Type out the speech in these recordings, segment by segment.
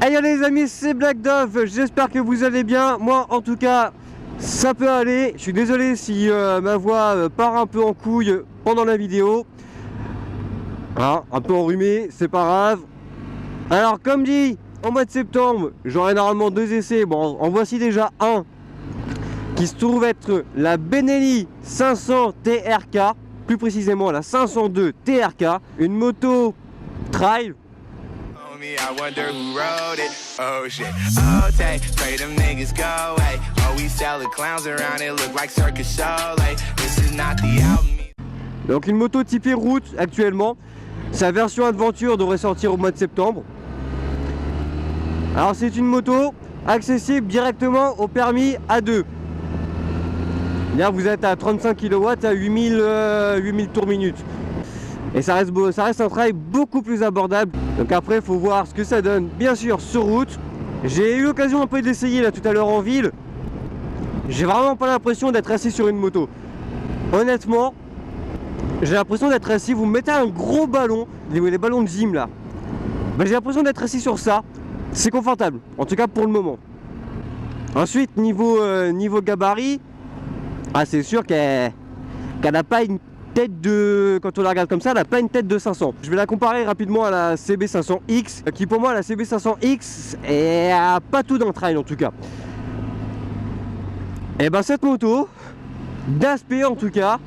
Hey les amis, c'est Black Dove, j'espère que vous allez bien. Moi en tout cas, ça peut aller. Je suis désolé si ma voix part un peu en couille pendant la vidéo. Hein, un peu enrhumé, c'est pas grave. Alors comme dit, en mois de septembre, j'aurai normalement 2 essais. Bon, en voici déjà un qui se trouve être la Benelli 500 TRK, plus précisément la 502 TRK, une moto trail. I wonder who wrote it. Oh shit. Oh, take, pray them niggas go away. Oh, we sell the clowns around it, look like circus show. Like, this is not the album. Donc une moto typée route actuellement. Sa version Adventure devrait sortir au mois de septembre. Alors c'est une moto accessible directement au permis A2. Là vous êtes à 35 kW à 8000 tours minutes. Et ça reste un travail beaucoup plus abordable. Donc après il faut voir ce que ça donne bien sûr sur route. J'ai eu l'occasion un peu d'essayer là tout à l'heure en ville. J'ai vraiment pas l'impression d'être assis sur une moto. Honnêtement, j'ai l'impression d'être assis, vous me mettez un gros ballon, les ballons de gym là. Ben, j'ai l'impression d'être assis sur ça. C'est confortable, en tout cas pour le moment. Ensuite niveau gabarit, c'est sûr qu'elle n'a pas une tête de, quand on la regarde comme ça, elle n'a pas une tête de 500. Je vais la comparer rapidement à la CB500X, qui pour moi la CB500X est pas tout dans le trail en tout cas. Et ben cette moto, d'aspect en tout cas,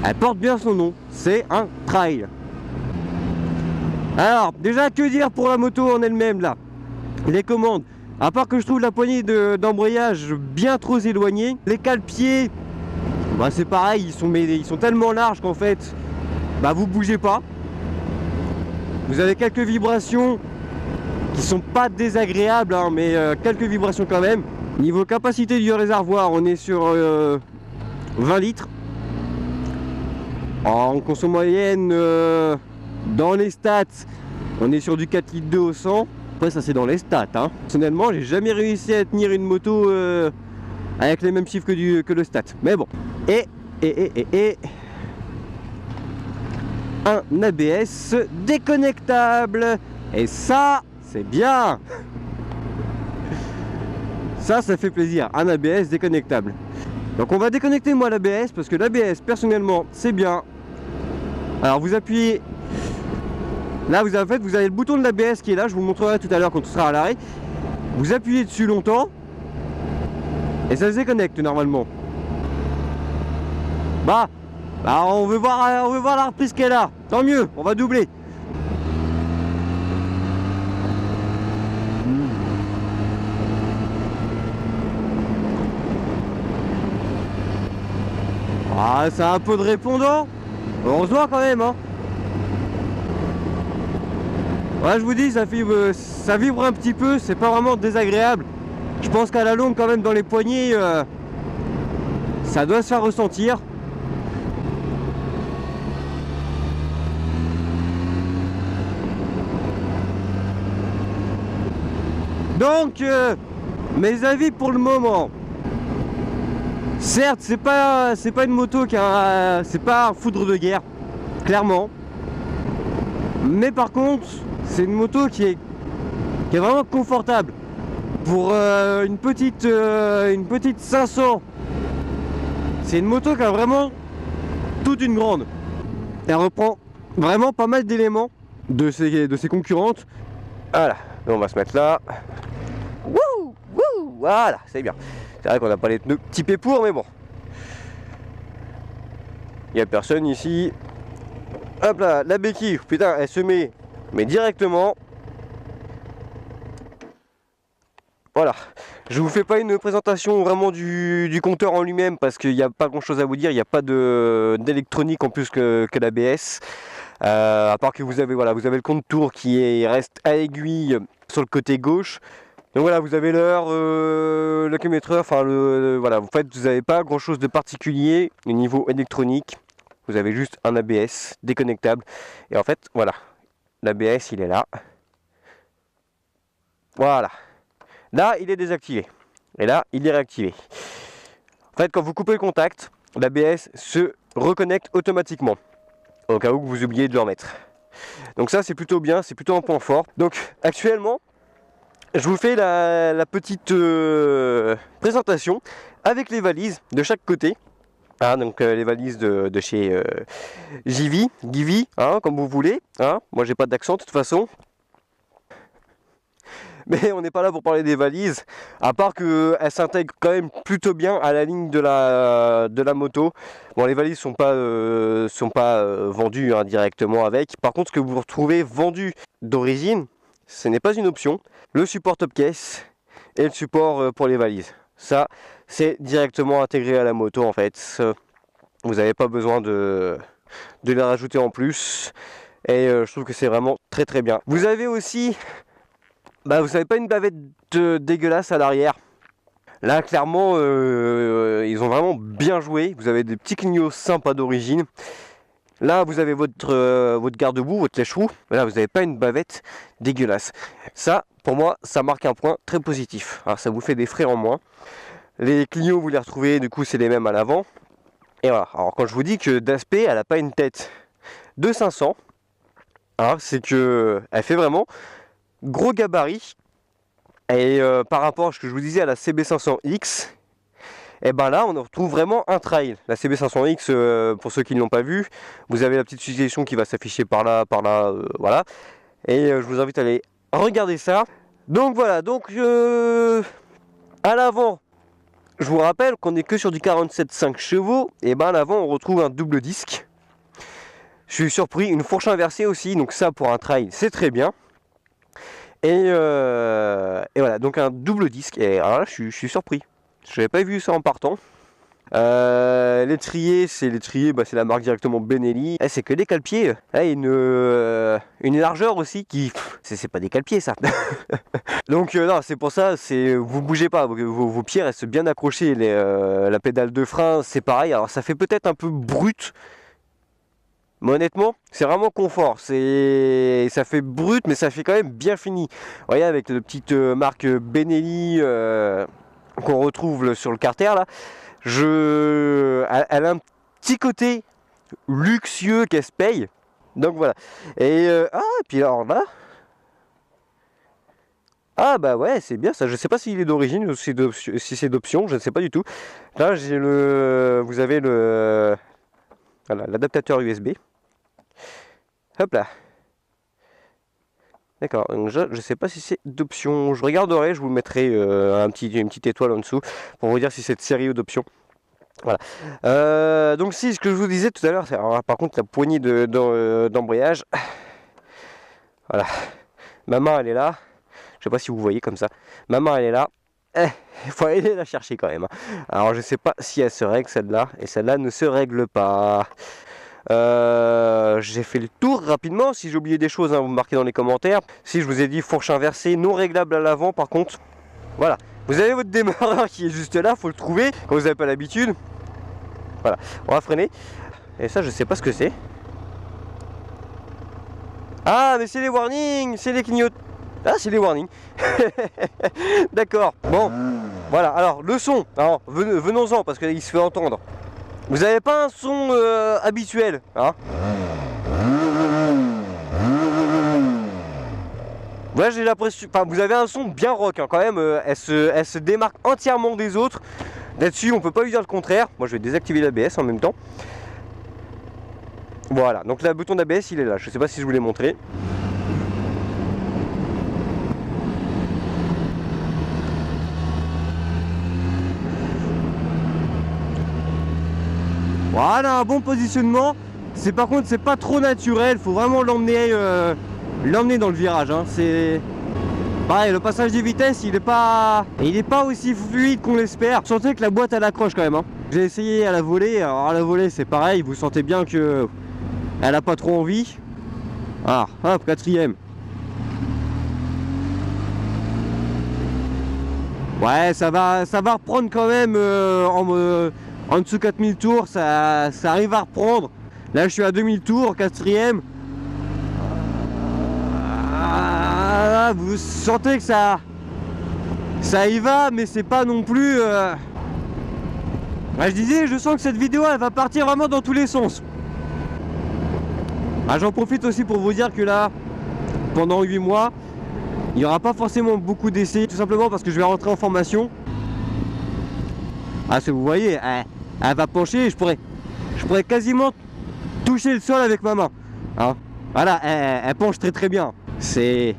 elle porte bien son nom, c'est un trail. Alors déjà que dire pour la moto en elle-même là, les commandes, à part que je trouve la poignée d'embrayage bien trop éloignée, les cale-pieds, bah c'est pareil, ils sont tellement larges qu'en fait, bah vous bougez pas. Vous avez quelques vibrations qui sont pas désagréables, hein, mais quelques vibrations quand même. Niveau capacité du réservoir, on est sur 20 litres. En consommation moyenne, dans les stats, on est sur du 4 litres 2 au 100. Après ça c'est dans les stats, hein. Personnellement j'ai jamais réussi à tenir une moto avec les mêmes chiffres que le stat. Mais bon. Et un ABS déconnectable. Et ça, c'est bien. Ça fait plaisir. Un ABS déconnectable. Donc on va déconnecter moi l'ABS parce que l'ABS personnellement c'est bien. Alors vous appuyez. Là vous avez le bouton de l'ABS qui est là. Je vous montrerai tout à l'heure quand on sera à l'arrêt. Vous appuyez dessus longtemps. Et ça se déconnecte normalement. Bah on veut voir la reprise qu'elle a. Tant mieux, on va doubler. Ah, c'est un peu de répondant. Heureusement quand même, hein. Ouais, je vous dis, ça vibre un petit peu, c'est pas vraiment désagréable. Je pense qu'à la longue, quand même, dans les poignées, ça doit se faire ressentir. Donc, mes avis pour le moment. Certes, c'est pas une moto c'est pas un foudre de guerre, clairement. Mais par contre, c'est une moto qui est vraiment confortable. Pour une petite 500, c'est une moto qui a vraiment toute une grande. Elle reprend vraiment pas mal d'éléments de ses concurrentes. Voilà, on va se mettre là. Wouh, wouh, voilà, c'est bien. C'est vrai qu'on n'a pas les pneus typés pour, mais bon. Il n'y a personne ici. Hop là, la béquille, putain, elle se met mais directement. Voilà. Je vous fais pas une présentation vraiment du compteur en lui-même parce qu'il n'y a pas grand chose à vous dire. Il n'y a pas d'électronique en plus que l'ABS. À part que vous avez le compte tour qui reste à aiguille sur le côté gauche. Donc voilà, vous avez l'heure, le kilomètre-heure, enfin voilà, en fait vous n'avez pas grand chose de particulier au niveau électronique. Vous avez juste un ABS déconnectable. Et en fait, voilà, l'ABS il est là. Voilà. Là, il est désactivé. Et là, il est réactivé. En fait, quand vous coupez le contact, l'ABS se reconnecte automatiquement. Au cas où vous oubliez de le remettre. Donc ça, c'est plutôt bien, c'est plutôt un point fort. Donc actuellement, je vous fais la petite présentation avec les valises de chaque côté. Ah, donc les valises de chez Givi, hein, comme vous voulez. Hein. Moi j'ai pas d'accent de toute façon. Mais on n'est pas là pour parler des valises, à part qu'elles s'intègrent quand même plutôt bien à la ligne de la moto. Bon, les valises sont pas vendues hein, directement avec. Par contre, ce que vous retrouvez vendu d'origine, ce n'est pas une option. Le support top case et le support pour les valises. Ça, c'est directement intégré à la moto en fait. Vous n'avez pas besoin de les rajouter en plus. Et je trouve que c'est vraiment très très bien. Vous avez aussi... vous savez pas une bavette dégueulasse à l'arrière. Là clairement ils ont vraiment bien joué. Vous avez des petits clignots sympas d'origine. Là vous avez votre garde-boue, votre lèche-roue. Là vous n'avez pas une bavette dégueulasse. Ça pour moi ça marque un point très positif. Alors ça vous fait des frais en moins. Les clignots vous les retrouvez du coup c'est les mêmes à l'avant. Et voilà. Alors quand je vous dis que d'aspect elle n'a pas une tête de 500. Alors c'est que elle fait vraiment gros gabarit. Et par rapport à ce que je vous disais à la CB500X, et ben là on retrouve vraiment un trail. La CB500X, pour ceux qui ne l'ont pas vu, vous avez la petite suggestion qui va s'afficher par là, voilà. Et je vous invite à aller regarder ça. Donc voilà, donc à l'avant, je vous rappelle qu'on n'est que sur du 47,5 chevaux, et ben à l'avant on retrouve un double disque. Je suis surpris, une fourche inversée aussi, donc ça pour un trail c'est très bien. Et voilà, donc un double disque. Et alors là, je suis surpris. Je n'avais pas vu ça en partant. L'étrier, c'est la marque directement Benelli. C'est que des cale-pieds. Une largeur aussi qui... C'est pas des cale-pieds ça. Donc non, c'est pour ça, vous bougez pas. Vos pieds restent bien accrochés. La pédale de frein, c'est pareil. Alors ça fait peut-être un peu brut. Mais honnêtement, c'est vraiment confort. Ça fait brut, mais ça fait quand même bien fini. Vous voyez, avec la petite marque Benelli qu'on retrouve sur le carter là, elle a un petit côté luxueux qu'elle se paye. Donc voilà. Et puis alors là, ah bah ouais, c'est bien ça. Je sais pas s'il est d'origine ou si c'est d'option. Je ne sais pas du tout. Là, vous avez l'adaptateur USB. Hop là. D'accord, donc je ne sais pas si c'est d'option. Je regarderai, je vous mettrai une petite étoile en dessous pour vous dire si c'est de série ou d'option. Voilà. Donc si, ce que je vous disais tout à l'heure, par contre la poignée d'embrayage. Voilà. Ma main elle est là. Je sais pas si vous voyez comme ça. Ma main elle est là. Il faut aller la chercher quand même. Alors je sais pas si elle se règle celle-là. Et celle-là ne se règle pas. J'ai fait le tour rapidement. Si j'ai oublié des choses, hein, vous me marquez dans les commentaires. Si je vous ai dit fourche inversée, non réglable à l'avant par contre. Voilà, vous avez votre démarreur qui est juste là, faut le trouver quand vous n'avez pas l'habitude. Voilà, on va freiner. Et ça je sais pas ce que c'est. Ah mais c'est les warnings, c'est les clignotes. Ah c'est les warnings. D'accord, bon. Voilà, alors le son, alors venons-en parce qu'il se fait entendre. Vous n'avez pas un son habituel, hein? Voilà, j'ai l'impression. Enfin, vous avez un son bien rock, hein, quand même. Elle se démarque entièrement des autres. Là-dessus, on peut pas lui dire le contraire. Moi, je vais désactiver l'ABS en même temps. Voilà, donc le bouton d'ABS, il est là. Je sais pas si je vous l'ai montré. Voilà, un bon positionnement. Par contre, c'est pas trop naturel. Faut vraiment l'emmener dans le virage. Hein. C'est pareil, le passage des vitesses, il est pas aussi fluide qu'on l'espère. Vous sentez que la boîte elle accroche quand même. Hein. J'ai essayé à la volée. Alors à la volée, c'est pareil. Vous sentez bien que elle a pas trop envie. Ah, hop, quatrième. Ouais, ça va reprendre quand même en dessous 4000 tours, ça arrive à reprendre. Là, je suis à 2000 tours, quatrième. Vous sentez que ça y va, mais c'est pas non plus... je disais, je sens que cette vidéo, elle va partir vraiment dans tous les sens. J'en profite aussi pour vous dire que là, pendant 8 mois, Il n'y aura pas forcément beaucoup d'essais, tout simplement parce que je vais rentrer en formation. Ah, si vous voyez, elle va pencher, je pourrais quasiment toucher le sol avec ma main. Hein, voilà, elle penche très bien. C'est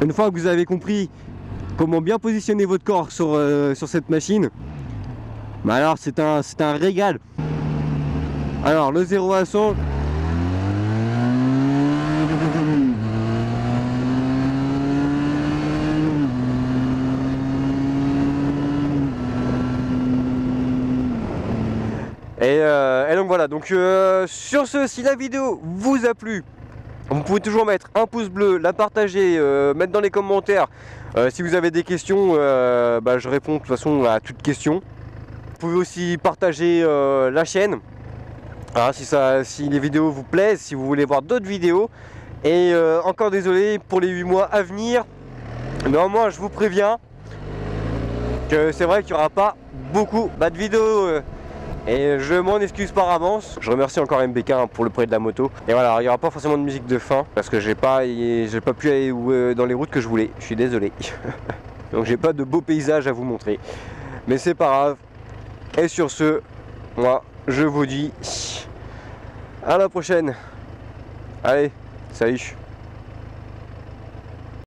une fois que vous avez compris comment bien positionner votre corps sur cette machine, bah alors c'est un régal. Alors le 0 à 100. Et donc voilà, donc sur ce, si la vidéo vous a plu, vous pouvez toujours mettre un pouce bleu, la partager, mettre dans les commentaires. Si vous avez des questions, je réponds de toute façon à toutes questions. Vous pouvez aussi partager la chaîne, alors, si les vidéos vous plaisent, si vous voulez voir d'autres vidéos. Et encore désolé pour les 8 mois à venir, mais au moins je vous préviens que c'est vrai qu'il n'y aura pas beaucoup de vidéos. Et je m'en excuse par avance. Je remercie encore MBK pour le prêt de la moto. Et voilà, il n'y aura pas forcément de musique de fin parce que j'ai pas pu aller dans les routes que je voulais. Je suis désolé. Donc j'ai pas de beaux paysages à vous montrer. Mais c'est pas grave. Et sur ce, moi je vous dis à la prochaine. Allez, salut.